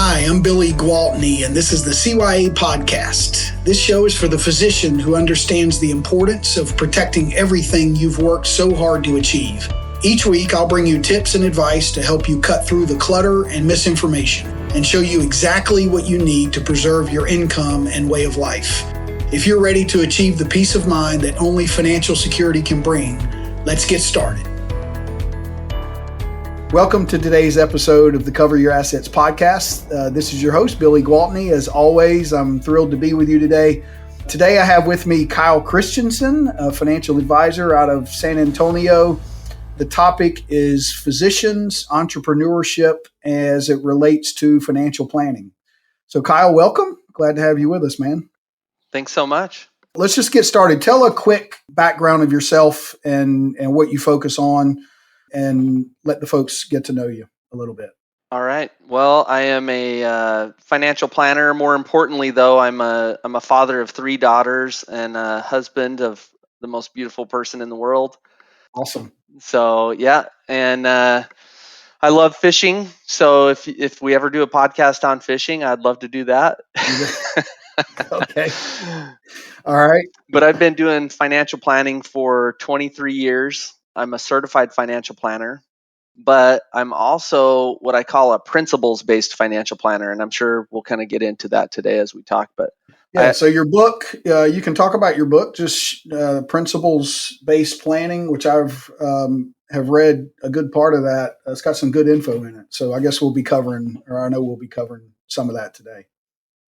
Hi, I'm Billy Gwaltney, and this is the CYA Podcast. This show is for the physician who understands the importance of protecting everything you've worked so hard to achieve. Each week, I'll bring you tips and advice to help you cut through the clutter and misinformation and show you exactly what you need to preserve your income and way of life. If you're ready to achieve the peace of mind that only financial security can bring, let's get started. Welcome to today's episode of the Cover Your Assets podcast. This is your host, Billy Gwaltney. As always, I'm thrilled to be with you today. Today, I have with me Kyle Christensen, a financial advisor out of San Antonio. The topic is physicians, entrepreneurship as it relates to financial planning. So Kyle, welcome. Glad to have you with us, man. Thanks so much. Let's just get started. Tell a quick background of yourself and what you focus on, and let the folks get to know you a little bit. All right. Well, I am a financial planner. More importantly, though, I'm a father of 3 daughters and a husband of the most beautiful person in the world. Awesome. So, yeah. And I love fishing. So if we ever do a podcast on fishing, I'd love to do that. Okay. All right. But I've been doing financial planning for 23 years. I'm a certified financial planner, but I'm also what I call a principles-based financial planner. And I'm sure we'll kind of get into that today as we talk. But yeah, so your book, you can talk about your book, just principles-based planning, which have read a good part of that. It's got some good info in it. So I guess I know we'll be covering some of that today.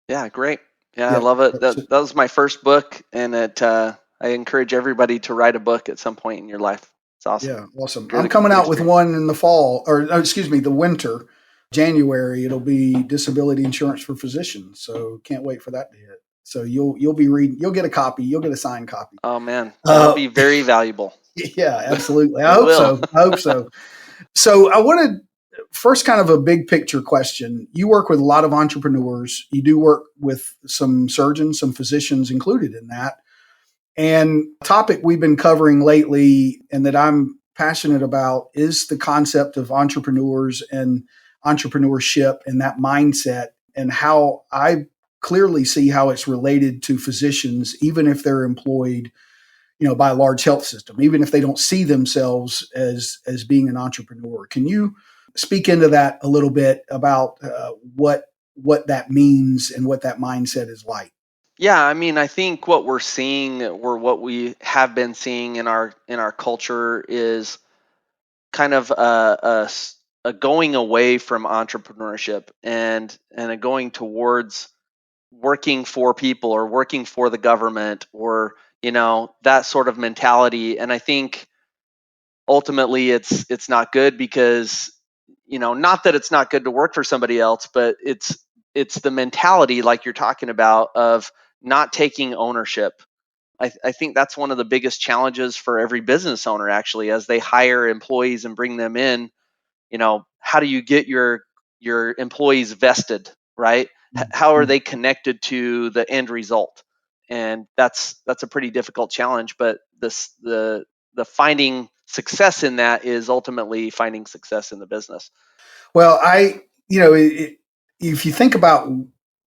Yeah, great. Yeah, I love it. That was my first book, and I encourage everybody to write a book at some point in your life. It's awesome. Yeah, awesome. I'm coming out with one in the fall, the winter, January. It'll be disability insurance for physicians. So can't wait for that to hit. So you'll be reading. You'll get a copy. You'll get a signed copy. Oh man, that'll be very valuable. Yeah, absolutely. I hope so. So I wanted first kind of a big picture question. You work with a lot of entrepreneurs. You do work with some surgeons, some physicians included in that. And the topic we've been covering lately and that I'm passionate about is the concept of entrepreneurs and entrepreneurship and that mindset, and how I clearly see how it's related to physicians, even if they're employed, by a large health system, even if they don't see themselves as being an entrepreneur. Can you speak into that a little bit about what that means and what that mindset is like? Yeah, I mean, I think what we're seeing, or what we have been seeing in our culture, is kind of a going away from entrepreneurship and a going towards working for people or working for the government, or that sort of mentality. And I think ultimately it's not good, because not that it's not good to work for somebody else, but it's the mentality, like you're talking about, of not taking ownership. I think that's one of the biggest challenges for every business owner, actually, as they hire employees and bring them in. How do you get your employees vested, right? How are they connected to the end result? And that's a pretty difficult challenge. But the finding success in that is ultimately finding success in the business. Well, if you think about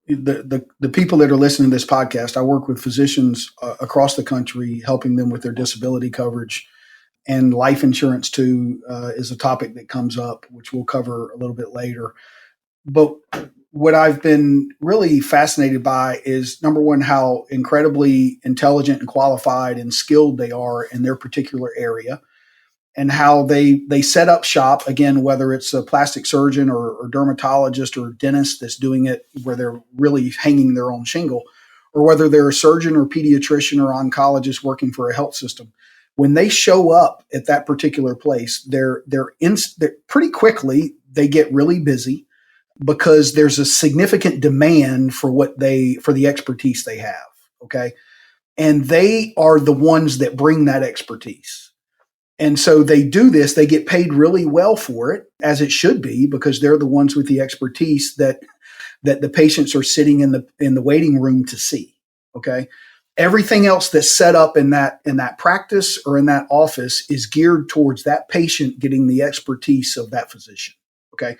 the people that are listening to this podcast, I work with physicians across the country, helping them with their disability coverage, and life insurance too is a topic that comes up, which we'll cover a little bit later. But what I've been really fascinated by is, number one, how incredibly intelligent and qualified and skilled they are in their particular area, and how they set up shop, again, whether it's a plastic surgeon or dermatologist or dentist that's doing it where they're really hanging their own shingle, or whether they're a surgeon or pediatrician or oncologist working for a health system. When they show up at that particular place, they're pretty quickly, they get really busy, because there's a significant demand for the expertise they have. Okay. And they are the ones that bring that expertise. And so they do this, they get paid really well for it, as it should be, because they're the ones with the expertise that the patients are sitting in the waiting room to see. Okay. Everything else that's set up in that practice or in that office is geared towards that patient getting the expertise of that physician. Okay.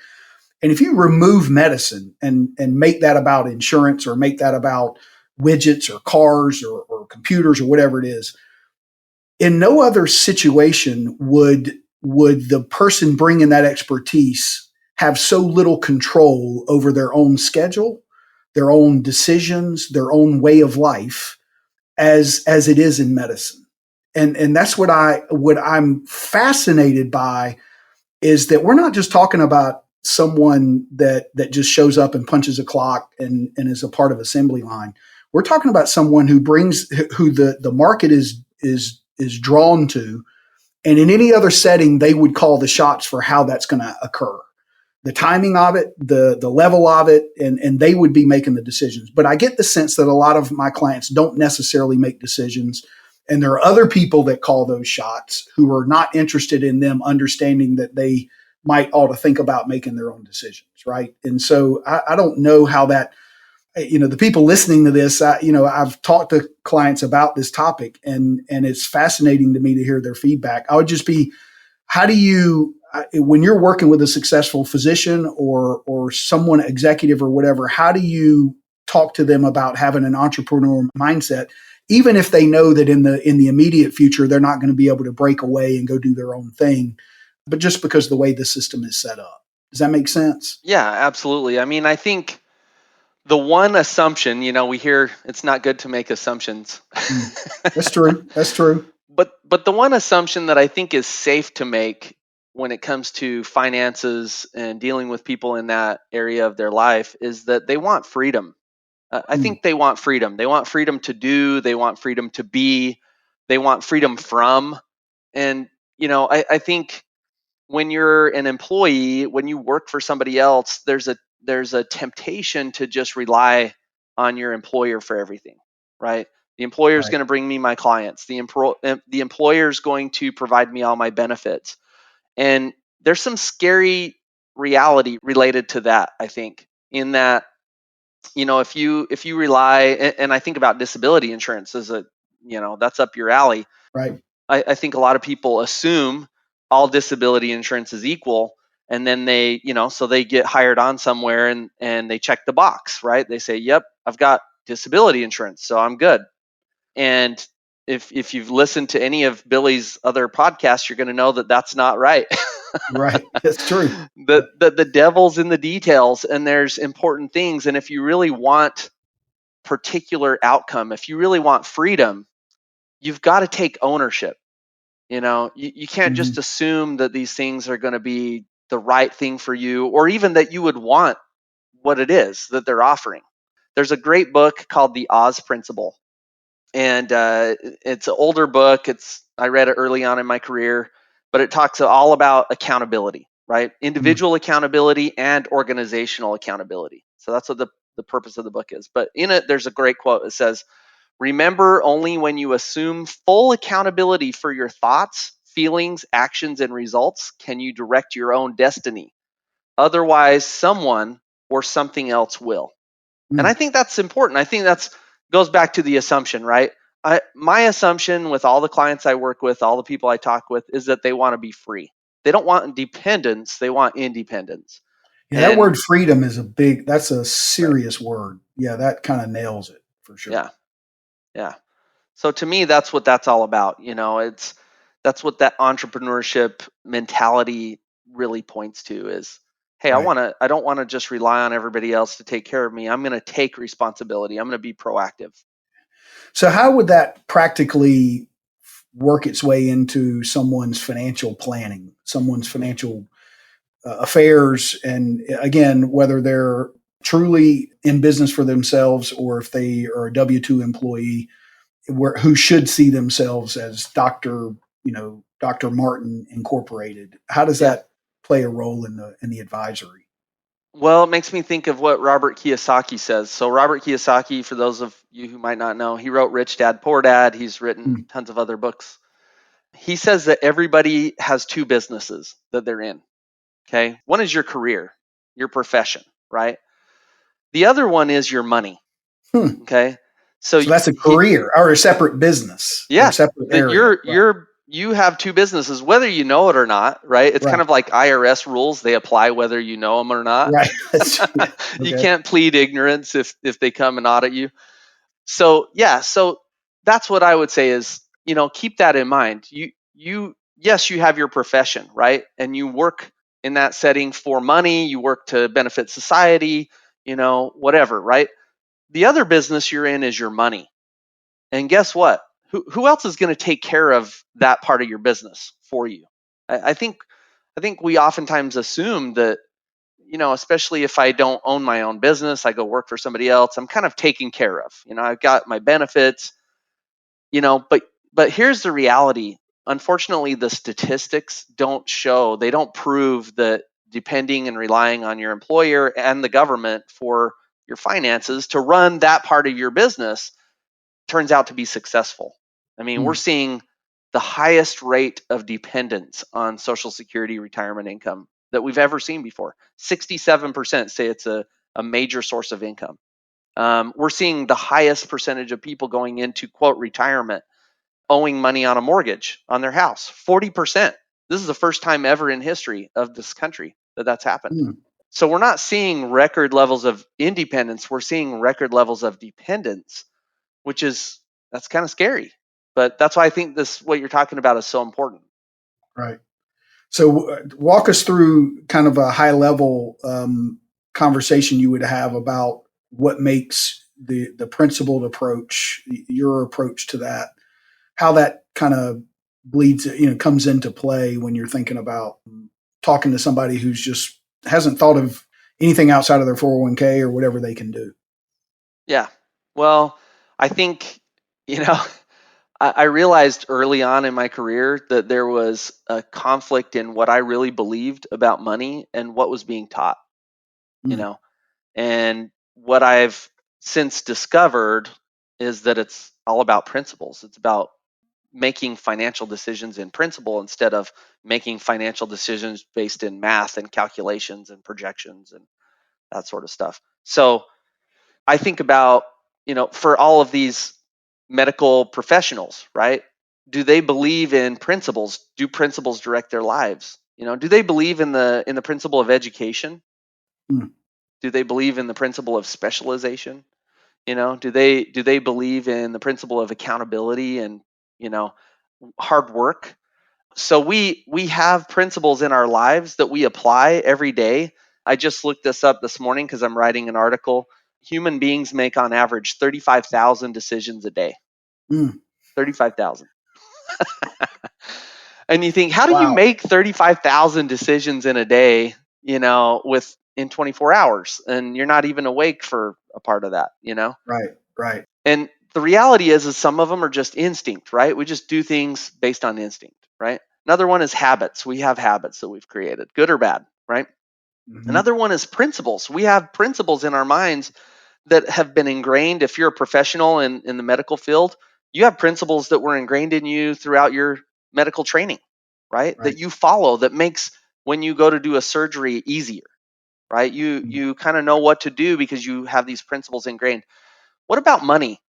And if you remove medicine and make that about insurance, or make that about widgets or cars or computers or whatever it is, in no other situation would the person bringing that expertise have so little control over their own schedule, their own decisions, their own way of life, as it is in medicine. And that's what I'm fascinated by, is that we're not just talking about someone that just shows up and punches a clock and is a part of assembly line. We're talking about someone who the market is drawn to, and in any other setting they would call the shots for how that's going to occur, the timing of it, the level of it, and they would be making the decisions. But I get the sense that a lot of my clients don't necessarily make decisions, and there are other people that call those shots who are not interested in them understanding that they might ought to think about making their own decisions, right? And so I don't know how that, the people listening to this, I've talked to clients about this topic, and it's fascinating to me to hear their feedback. I would just be, how do you, when you're working with a successful physician or someone executive or whatever, how do you talk to them about having an entrepreneur mindset, even if they know that in the immediate future they're not going to be able to break away and go do their own thing, but just because of the way the system is set up? Does that make sense? Yeah, absolutely. I mean, I think the one assumption, we hear it's not good to make assumptions. Mm. That's true. That's true. But the one assumption that I think is safe to make when it comes to finances and dealing with people in that area of their life is that they want freedom. I Mm. think they want freedom. They want freedom to do, they want freedom to be, they want freedom from. And, I think when you're an employee, when you work for somebody else, there's a temptation to just rely on your employer for everything, right? The employer is Right. going to bring me my clients. The employer is going to provide me all my benefits, and there's some scary reality related to that. I think in that, if you rely, and I think about disability insurance as that's up your alley. Right. I think a lot of people assume all disability insurance is equal, and then so they get hired on somewhere and they check the box, right? They say, "Yep, I've got disability insurance, so I'm good." And if you've listened to any of Billy's other podcasts, you're going to know that that's not right. Right. That's true. The devil's in the details, and there's important things. And if you really want particular outcome, if you really want freedom, you've got to take ownership. You can't just Mm-hmm. assume that these things are going to be the right thing for you, or even that you would want what it is that they're offering. There's a great book called The Oz Principle, and it's an older book. I read it early on in my career, but it talks all about accountability, right? Mm. Individual accountability and organizational accountability. So that's what the purpose of the book is. But in it, there's a great quote. It says, "Remember, only when you assume full accountability for your thoughts, feelings, actions, and results can you direct your own destiny. Otherwise, someone or something else will." And I Mm. think that's important. I think that's goes back to the assumption, right? My assumption with all the clients I work with, all the people I talk with, is that they want to be free. They don't want dependence, they want independence. Yeah, that And word freedom that's a right, serious word. Yeah, that kind of nails it for yeah, sure. yeah. So to me, that's what that's all about. That's what that entrepreneurship mentality really points to is, hey, Right. I don't want to just rely on everybody else to take care of me. I'm going to take responsibility. I'm going to be proactive. So how would that practically work its way into someone's financial planning, someone's financial affairs, and again, whether they're truly in business for themselves or if they are a W-2 employee, who should see themselves as Dr. Martin Incorporated? How does Yeah. that play a role in the advisory? Well, it makes me think of what Robert Kiyosaki says. So Robert Kiyosaki, for those of you who might not know, he wrote Rich Dad Poor Dad. He's written Mm. tons of other books. He says that everybody has two businesses that they're in. Okay. One is your career, your profession, right? The other one is your money. Hmm. Okay. So So that's a career or a separate business or a yeah, separate that area. your Right. your you have two businesses, whether you know it or not, right? It's kind Right. of like IRS rules. They apply whether you know them or not. Right. Yeah. You Okay. can't plead ignorance if they come and audit you. So yeah, so that's what I would say is, keep that in mind. Yes, you have your profession, right? And you work in that setting for money, you work to benefit society, whatever, right? The other business you're in is your money. And guess what? Who else is going to take care of that part of your business for you? I think we oftentimes assume that, especially if I don't own my own business, I go work for somebody else, I'm kind of taken care of. I've got my benefits, but here's the reality. Unfortunately, the statistics they don't prove that depending and relying on your employer and the government for your finances to run that part of your business turns out to be successful. I mean, we're Mm. seeing the highest rate of dependence on Social Security retirement income that we've ever seen before. 67% say it's a major source of income. We're seeing the highest percentage of people going into, quote, retirement owing money on a mortgage on their house. 40%. This is the first time ever in history of this country that that's happened. Mm. So we're not seeing record levels of independence. We're seeing record levels of dependence, that's kind of scary. But that's why I think what you're talking about is so important. Right. So walk us through kind of a high level conversation you would have about what makes the principled approach, your approach to that, how that kind of bleeds, comes into play when you're thinking about talking to somebody who's just hasn't thought of anything outside of their 401k or whatever they can do. Yeah. Well, I think, you know, I realized early on in my career that there was a conflict in what I really believed about money and what was being taught, you Mm. know. And what I've since discovered is that it's all about principles. It's about making financial decisions in principle instead of making financial decisions based in math and calculations and projections and that sort of stuff. So I think about, for all of these medical professionals, right? Do they believe in principles? Do principles direct their lives? Do they believe in the principle of education? Mm. Do they believe in the principle of specialization? Do they believe in the principle of accountability and, you know, hard work? So we have principles in our lives that we apply every day. I just looked this up this morning because I'm writing an article. Human beings make on average 35,000 decisions a day. Mm. 35,000. And you think, how do you Wow. make 35,000 decisions in a day, in 24 hours, and you're not even awake for a part of that? Right. Right. And the reality is some of them are just instinct, right? We just do things based on instinct, right? Another one is habits. We have habits that we've created, good or bad, right? Hmm. Another one is principles. We have principles in our minds that have been ingrained. If you're a professional in the medical field, you have principles that were ingrained in you throughout your medical training, right? Right. That you follow, that makes when you go to do a surgery easier, right? You Mm. you kind of know what to do because you have these principles ingrained. What about money?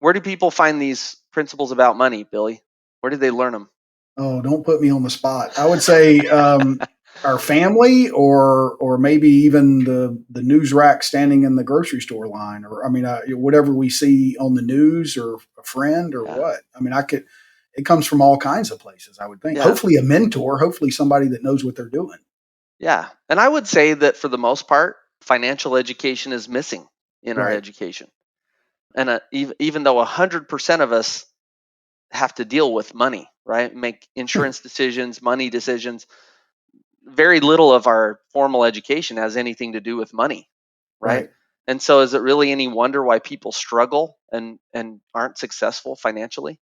Where do people find these principles about money, Billy? Where did they learn them? Oh, don't put me on the spot. I would say our family, or maybe even the news rack standing in the grocery store line, or I mean, whatever we see on the news, or a friend, or Yeah. what. I mean, I could. It comes from all kinds of places. I would think. Yeah. Hopefully, a mentor. Hopefully, somebody that knows what they're doing. Yeah. And I would say that for the most part, financial education is missing in our Right. education. And even though 100% of us have to deal with money, right? Make insurance decisions, money decisions, very little of our formal education has anything to do with money, right? Right. And so is it really any wonder why people struggle and aren't successful financially?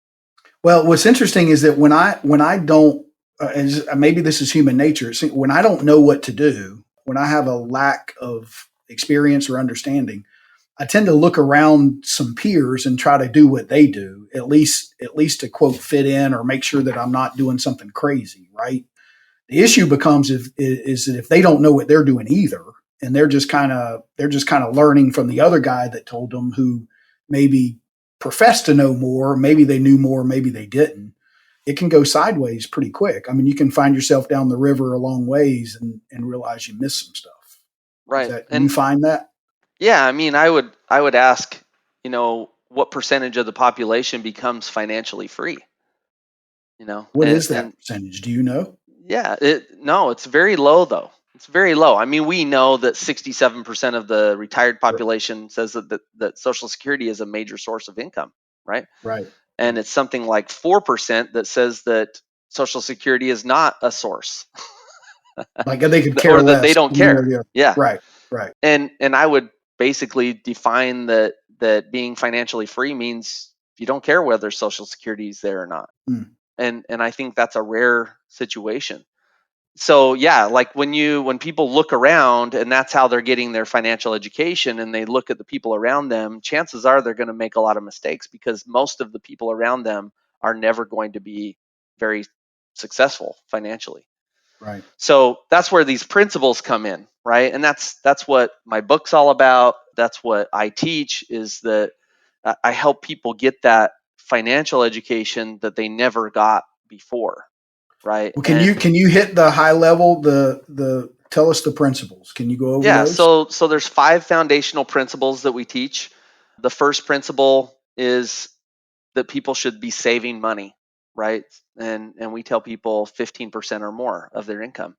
Well, what's interesting is that when I don't, and maybe this is human nature. When I don't know what to do, when I have a lack of experience or understanding, I tend to look around some peers and try to do what they do, at least to quote fit in or make sure that I'm not doing something crazy, right? The issue becomes is that if they don't know what they're doing either, and they're just kind of learning from the other guy that told them, who maybe professed to know more, maybe they knew more, maybe they didn't. it can go sideways pretty quick. I mean, you can find yourself down the river a long ways and realize you missed some stuff. Is Right. that, do you And find that? yeah, I mean, I would ask, what percentage of the population becomes financially free? What And is that percentage? Do you know? yeah, no, it's very low though. It's very low. I mean, we know that 67% of the retired R- population says that Social Security is a major source of income, right? Right. And Right. it's something like 4% that says that Social Security is not a source, Like they could care or that they less don't one way or care. the other. Yeah. Right. Right. And I would basically define that being financially free means you don't care whether Social Security is there or not. Mm, And I think that's a rare situation. So yeah, like when people look around and that's how they're getting their financial education, and they look at the people around them, chances are they're going to make a lot of mistakes, because most of the people around them are never going to be very successful financially. right. So that's where these principles come in, right? And that's what my book's all about. That's what I teach, is that I help people get that financial education that they never got before, right? Well, And can you hit the high level, the tell us the principles. Can you go over yeah, those? so there's 5 foundational principles that we teach. The first principle is that people should be saving money, right? And we tell people 15% or more of their income.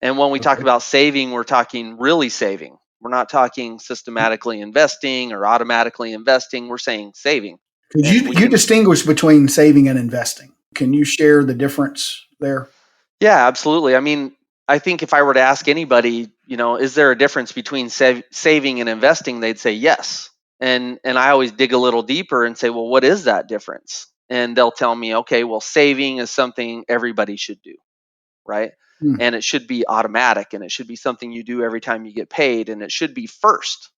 And when we talk Okay. about saving, we're talking really saving. We're not talking systematically investing or automatically investing. We're saying saving. Because And we you can, distinguish between saving and investing. Can you share the difference there? yeah, absolutely. I mean, I think if I were to ask anybody, is there a difference between saving and investing? They'd say yes. And I always dig a little deeper and say, well, what is that difference? And they'll tell me, okay, well, saving is something everybody should do, right? Hmm. And it should be automatic, and it should be something you do every time you get paid, and it should be first,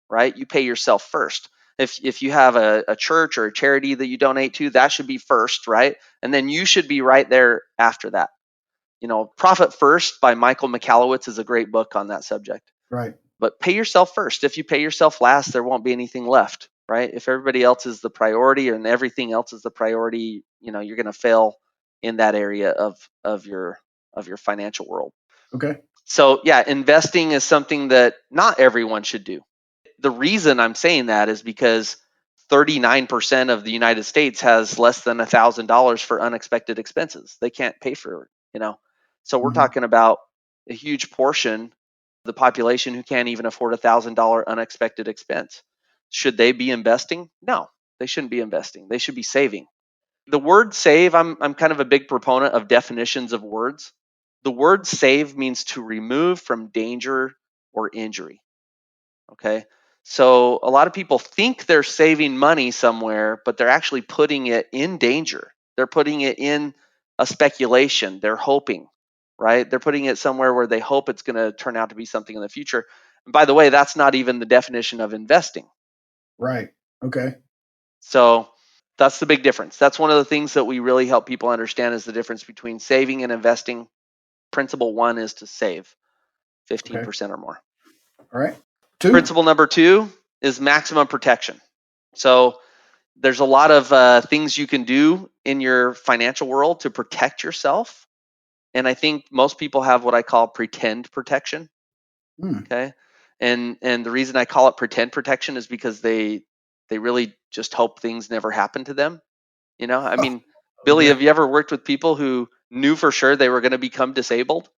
right? You pay yourself first. If you have a church or a charity that you donate to, that should be first, right? And then you should be right there after that. Profit First by Michael Michalowicz is a great book on that subject. Right. But pay yourself first. If you pay yourself last, there won't be anything left, right? If everybody else is the priority and everything else is the priority, you're going to fail in that area of your financial world. Okay. So yeah, investing is something that not everyone should do. The reason I'm saying that is because 39% of the United States has less than $1,000 for unexpected expenses. They can't pay for it. So we're Hmm. talking about a huge portion of the population who can't even afford $1,000 unexpected expense. Should they be investing? No, they shouldn't be investing. They should be saving. The word save, I'm kind of a big proponent of definitions of words. The word save means to remove from danger or injury. Okay. So a lot of people think they're saving money somewhere, but they're actually putting it in danger. They're putting it in a speculation. They're hoping, right? They're putting it somewhere where they hope it's going to turn out to be something in the future. And by the way, that's not even the definition of investing. Right. Okay. So that's the big difference. That's one of the things that we really help people understand, is the difference between saving and investing. Principle 1 is to save Okay. 15% or more. All right. Two. Principle number 2 is maximum protection. So there's a lot of things you can do in your financial world to protect yourself. And I think most people have what I call pretend protection. Hmm. Okay. And the reason I call it pretend protection is because they really just hope things never happen to them. I mean, Billy, Okay. have you ever worked with people who knew for sure they were going to become disabled?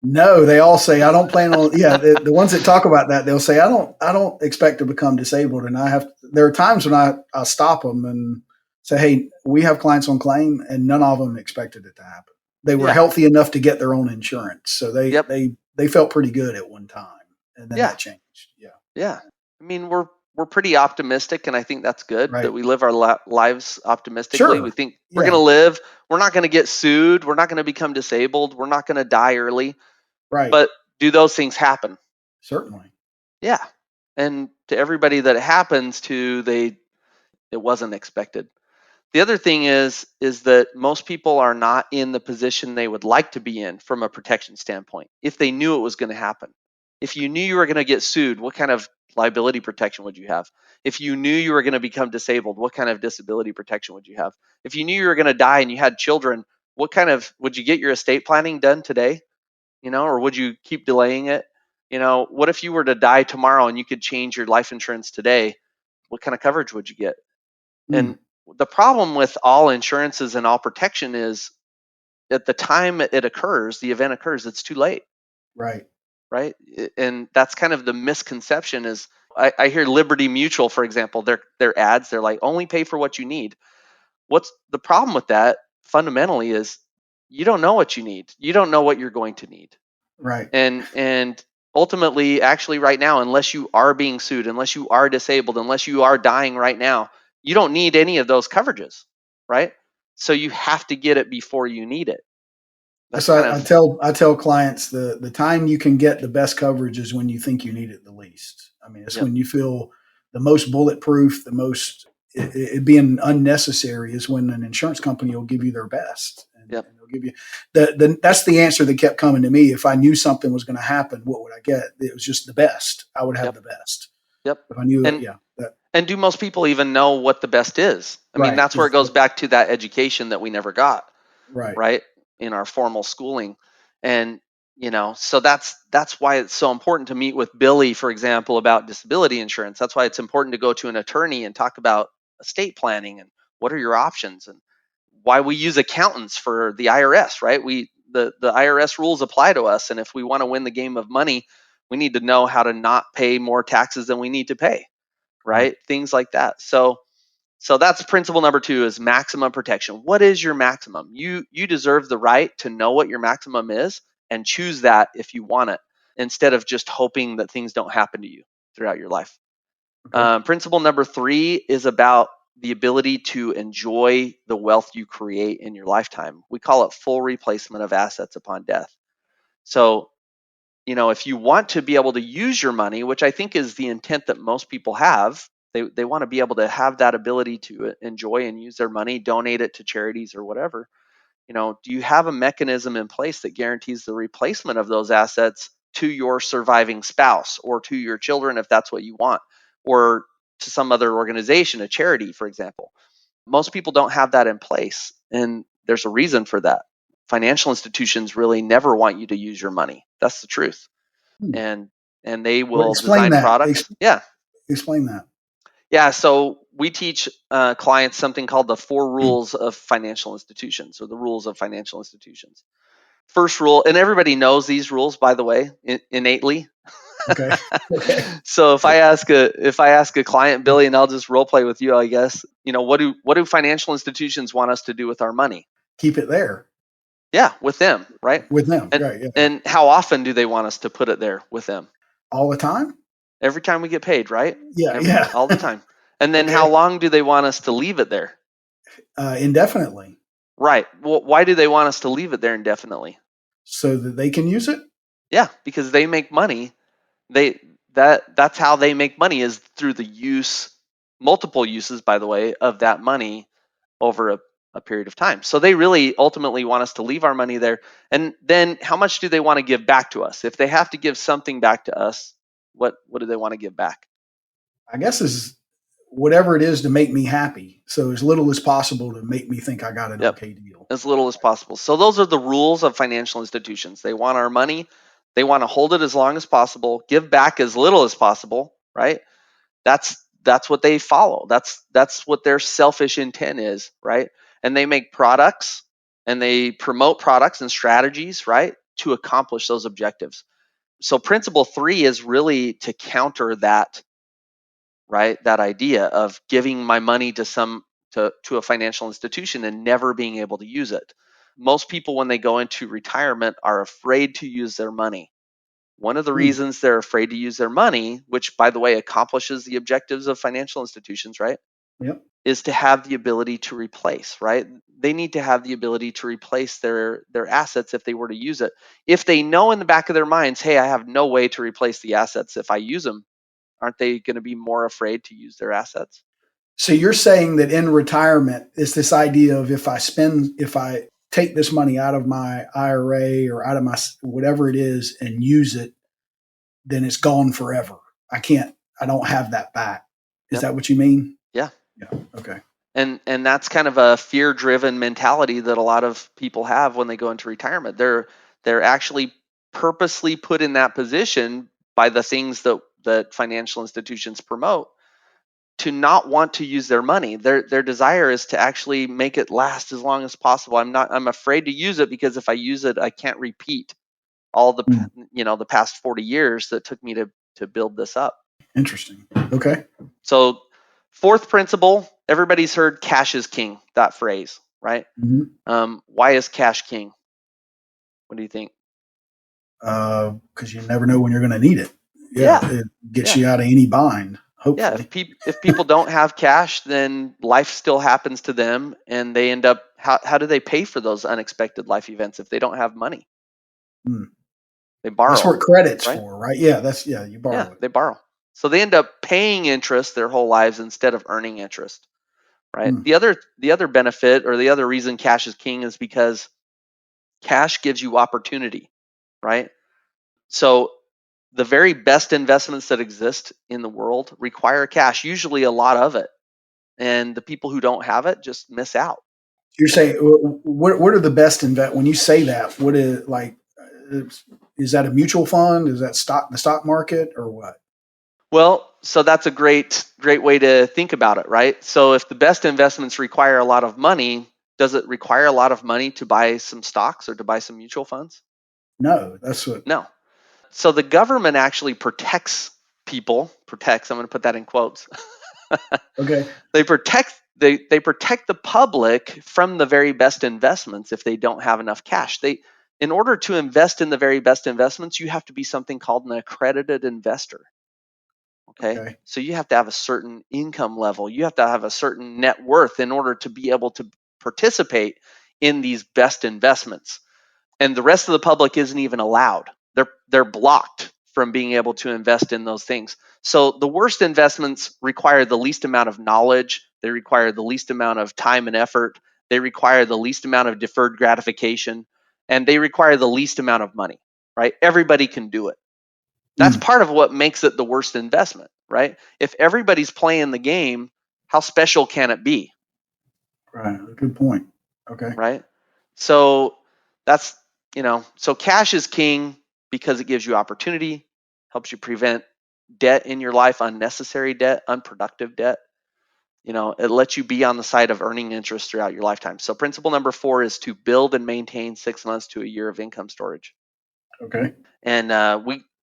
No, they all say I don't plan on. Yeah, the ones that talk about that, they'll say I don't expect to become disabled, and I have. There are times when I stop them and say, hey, we have clients on claim, and none of them expected it to happen. They were Yeah. healthy enough to get their own insurance, so Yep. they felt pretty good at one time, and then Yeah. that changed. Yeah. Yeah. I mean, we're pretty optimistic, and I think that's good that Right. we live our lives optimistically. We Sure. think we're going to Yeah. live. We're not going to get sued. We're not going to become disabled. We're not going to die early. Right. But do those things happen? Certainly. Yeah. And to everybody that it happens to, it wasn't expected. The other thing is that most people are not in the position they would like to be in from a protection standpoint if they knew it was going to happen. If you knew you were going to get sued, what kind of liability protection would you have? If you knew you were going to become disabled, what kind of disability protection would you have? If you knew you were going to die and you had children, would you get your estate planning done today? Or would you keep delaying it? What if you were to die tomorrow and you could change your life insurance today? What kind of coverage would you get? And the problem with all insurances and all protection is at the time the event occurs, it's too late. Right. Right. And that's kind of the misconception is I hear Liberty Mutual, for example, their ads, they're like, only pay for what you need. What's the problem with that fundamentally is you don't know what you need. You don't know what you're going to need. Right. And ultimately, actually right now, unless you are being sued, unless you are disabled, unless you are dying right now, you don't need any of those coverages, right? So you have to get it before you need it. That's kind So I of, tell clients the time you can get the best coverage is when you think you need it the least. I mean, it's yep, when you feel the most bulletproof, the most it being unnecessary is when an insurance company will give you their best, and yep, they'll give you that's the answer that kept coming to me. If I knew something was going to happen, what would I get? It was just the best. I would have yep, the best. yep. If I knew it, And yeah, and do most people even know what the best is? I mean, right, that's where it goes back to that education that we never got, right, right, in our formal schooling. And so that's why it's so important to meet with Billy, for example, about disability insurance. That's why it's important to go to an attorney and talk about estate planning and what are your options, and why we use accountants for the IRS, right? The IRS rules apply to us, and if we want to win the game of money, we need to know how to not pay more taxes than we need to pay, right. right? Things like that. So that's principle number 2 is maximum protection. What is your maximum? You deserve the right to know what your maximum is and choose that if you want it, instead of just hoping that things don't happen to you throughout your life. Okay. Principle number 3 is about the ability to enjoy the wealth you create in your lifetime. We call it full replacement of assets upon death. So, if you want to be able to use your money, which I think is the intent that most people have, they want to be able to have that ability to enjoy and use their money, donate it to charities or whatever. Do you have a mechanism in place that guarantees the replacement of those assets to your surviving spouse or to your children if that's what you want, or to some other organization, a charity, for example? Most people don't have that in place, and there's a reason for that. Financial institutions really never want you to use your money. That's the truth. Hmm. And they Well, will explain design that. products. Yeah. Explain that. Yeah, so we teach clients something called the 4 rules of financial institutions, or the rules of financial institutions. First rule, and everybody knows these rules, by the way, innately. Okay. Okay. So if I ask a client, Billy, and I'll just role play with you, I guess. What do financial institutions want us to do with our money? Keep it there Yeah, with them, right? with them. And Right. Yeah. Yeah. and how often do they want us to put it there with them? All the time. Every time we get paid, right? Yeah. Yeah. All the time. And then how Okay. long do they want us to leave it there? Indefinitely, Right. Well, why do they want us to leave it there indefinitely? so that they can use it. Yeah, because they make money. That's how they make money, is through the multiple uses, by the way, of that money over a period of time. So they really ultimately want us to leave our money there. And then how much do they want to give back to us? If they have to give something back to us, what do they want to give back? I guess is whatever it is to make me happy. So as little as possible to make me think I got an Yep. okay deal. As little as possible. So those are the rules of financial institutions. They want our money. They want to hold it as long as possible, give back as little as possible, right? That's what they follow. That's what their selfish intent is, right? And they make products and they promote products and strategies, right, to accomplish those objectives. So principle 3 is really to counter that, right? That idea of giving my money to a financial institution and never being able to use it. Most people, when they go into retirement, are afraid to use their money. One of the Hmm. reasons they're afraid to use their money, which by the way accomplishes the objectives of financial institutions, right, Yep. is to have the ability to replace, right? They need to have the ability to replace their assets if they were to use it. If they know in the back of their minds, hey, I have no way to replace the assets if I use them, aren't they going to be more afraid to use their assets? So you're saying that in retirement, it's this idea of if I take this money out of my IRA or out of my whatever it is and use it, then it's gone forever. I can't I don't have that back. Is Yep. that what you mean? Yeah. Yeah. Okay. And that's kind of a fear-driven mentality that a lot of people have when they go into retirement. They're actually purposely put in that position by the things that financial institutions promote to not want to use their money. Their desire is to actually make it last as long as possible. I'm afraid to use it because if I use it, I can't repeat all the Mm, the past 40 years that took me to build this up. interesting. Okay. So, fourth principle, everybody's heard cash is king, that phrase, right? Mm-hmm. Why is cash king? What do you think? Because you never know when you're going to need it. Yeah, Yeah, it gets yeah, you out of any bind. yeah. Hopefully. If people don't have cash, then life still happens to them, and they end up. How do they pay for those unexpected life events if they don't have money? Mm. They That's borrow, what credit's right? for, right? Yeah, you Yeah, borrow it. they borrow. So they end up paying interest their whole lives instead of earning interest, right? Mm. The other benefit or the other reason cash is king is because cash gives you opportunity, right? So the very best investments that exist in the world require cash, usually a lot of it. And the people who don't have it just miss out. You're saying what are the best invest? When you say that, what is like? Is that a mutual fund? Is that the stock market or what? Well, so that's a great way to think about it, right? So if the best investments require a lot of money, does it require a lot of money to buy some stocks or to buy some mutual funds? No, that's what. No. So the government actually protects people, protects, I'm going to put that in quotes. Okay. They protect the public from the very best investments if they don't have enough cash. In order to invest in the very best investments, you have to be something called an accredited investor. Okay. Okay. So you have to have a certain income level. You have to have a certain net worth in order to be able to participate in these best investments. And the rest of the public isn't even allowed. They're blocked from being able to invest in those things. So the worst investments require the least amount of knowledge, they require the least amount of time and effort, they require the least amount of deferred gratification, and they require the least amount of money, right? Everybody can do it. That's Mm. part of what makes it the worst investment, right? If everybody's playing the game, how special can it be? Right. Good point. Okay. Right? So that's, so cash is king because it gives you opportunity, helps you prevent debt in your life, unnecessary debt, unproductive debt. It lets you be on the side of earning interest throughout your lifetime. So principle number 4 is to build and maintain 6 months to a year of income storage. Okay. And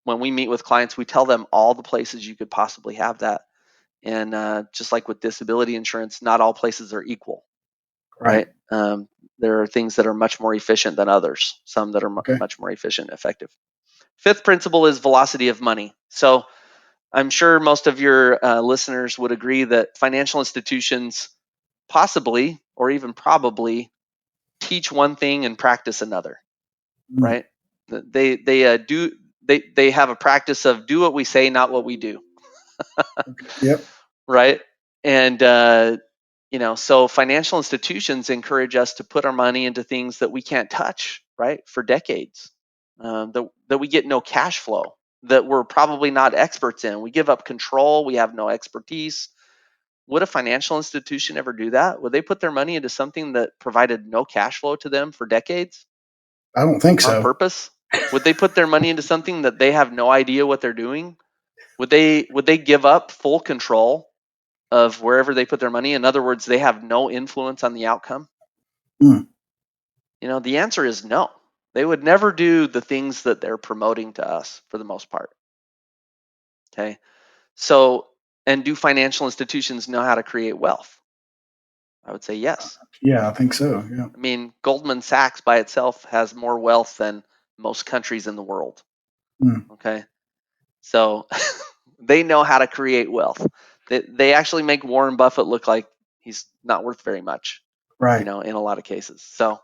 when we meet with clients, we tell them all the places you could possibly have that. And just like with disability insurance, not all places are equal, Right. right? There are things that are much more efficient than others, some that are Okay. much more efficient and effective. Fifth principle is velocity of money. So I'm sure most of your listeners would agree that financial institutions possibly or even probably teach one thing and practice another, Mm. right? They have a practice of do what we say, not what we do, Okay. Yep. right? And so financial institutions encourage us to put our money into things that we can't touch, right, for decades, that we get no cash flow, that we're probably not experts in. We give up control. We have no expertise. Would a financial institution ever do that? Would they put their money into something that provided no cash flow to them for decades I don't think on so. purpose? Would they put their money into something that they have no idea what they're doing? Would they give up full control of wherever they put their money? In other words, they have no influence on the outcome? Mm. The answer is no. They would never do the things that they're promoting to us for the most part. Okay. So, and do financial institutions know how to create wealth? I would say yes. Yeah, I think so. Yeah. I mean, Goldman Sachs by itself has more wealth than most countries in the world. Mm. Okay. So they know how to create wealth. They actually make Warren Buffett look like he's not worth very much, Right. in a lot of cases. So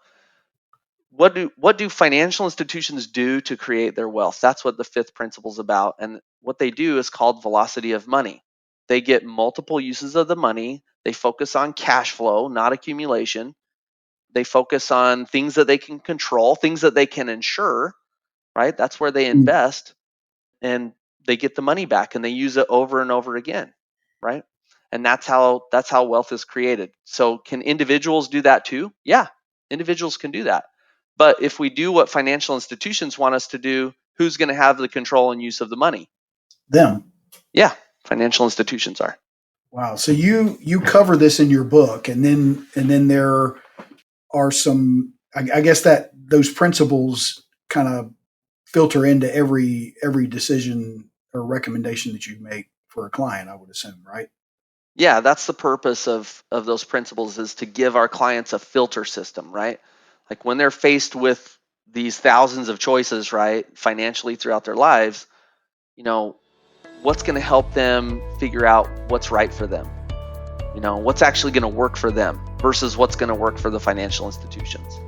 what do financial institutions do to create their wealth? That's what the fifth principle is about. And what they do is called velocity of money. They get multiple uses of the money. They focus on cash flow, not accumulation. They focus on things that they can control, things that they can insure, right? That's where they Mm. invest. And they get the money back and they use it over and over again, right? And that's how wealth is created. So can individuals do that too? Yeah, individuals can do that. But if we do what financial institutions want us to do, who's going to have the control and use of the money? Them. Yeah, financial institutions are. Wow. So you cover this in your book, and then there are some. I guess that those principles kind of filter into every decision or recommendation that you make for a client, I would assume, right? Yeah, that's the purpose of those principles, is to give our clients a filter system, right? Like when they're faced with these thousands of choices, right, financially throughout their lives, what's going to help them figure out what's right for them? What's actually going to work for them versus what's going to work for the financial institutions,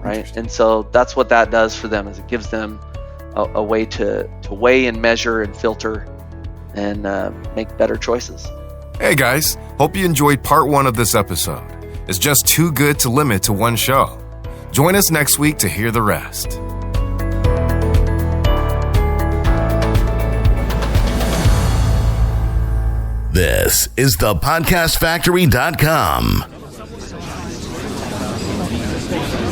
right? And so that's what that does for them, is it gives them a way to weigh and measure and filter and make better choices. Hey guys, hope you enjoyed part 1 of this episode. It's just too good to limit to one show. Join us next week to hear the rest. This is the podcastfactory.com.